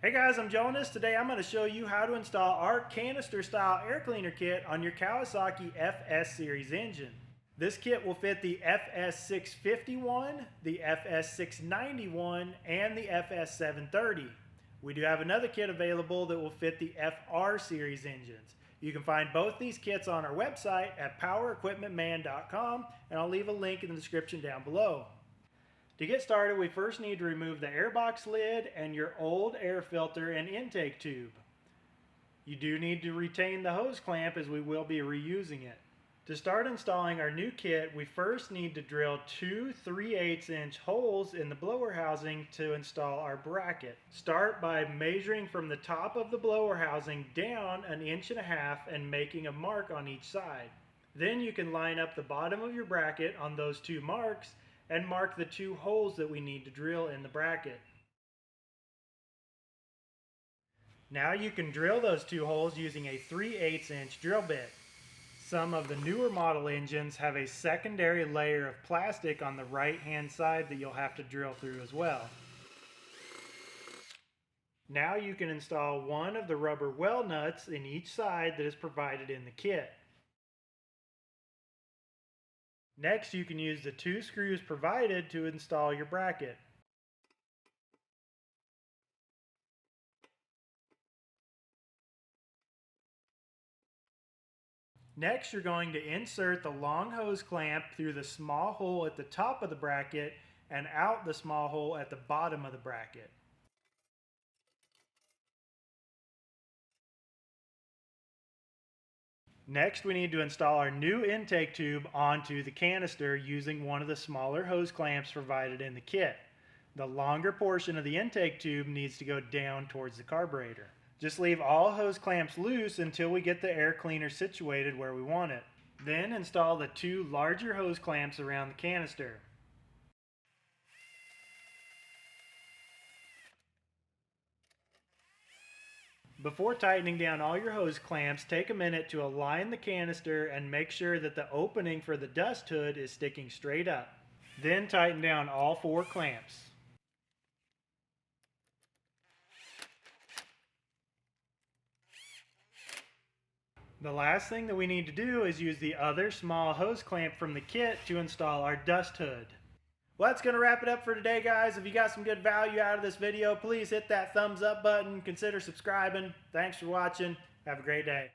Hey guys, I'm Jonas. Today I'm going to show you how to install our canister style air cleaner kit on your Kawasaki FS series engine. This kit will fit the FS651, the FS691, and the FS730. We do have another kit available that will fit the FR series engines. You can find both these kits on our website at powerequipmentman.com, and I'll leave a link in the description down below. To get started, we first need to remove the airbox lid and your old air filter and intake tube. You do need to retain the hose clamp as we will be reusing it. To start installing our new kit, we first need to drill two 3/8 inch holes in the blower housing to install our bracket. Start by measuring from the top of the blower housing down 1.5 inches and making a mark on each side. Then you can line up the bottom of your bracket on those two marks and mark the two holes that we need to drill in the bracket. Now you can drill those two holes using a 3/8 inch drill bit. Some of the newer model engines have a secondary layer of plastic on the right hand side that you'll have to drill through as well. Now you can install one of the rubber well nuts in each side that is provided in the kit. Next, you can use the two screws provided to install your bracket. Next, you're going to insert the long hose clamp through the small hole at the top of the bracket and out the small hole at the bottom of the bracket. Next, we need to install our new intake tube onto the canister using one of the smaller hose clamps provided in the kit. The longer portion of the intake tube needs to go down towards the carburetor. Just leave all hose clamps loose until we get the air cleaner situated where we want it. Then install the two larger hose clamps around the canister. Before tightening down all your hose clamps, take a minute to align the canister and make sure that the opening for the dust hood is sticking straight up. Then tighten down all 4 clamps. The last thing that we need to do is use the other small hose clamp from the kit to install our dust hood. Well, that's going to wrap it up for today, guys. If you got some good value out of this video, please hit that thumbs up button. Consider subscribing. Thanks for watching. Have a great day.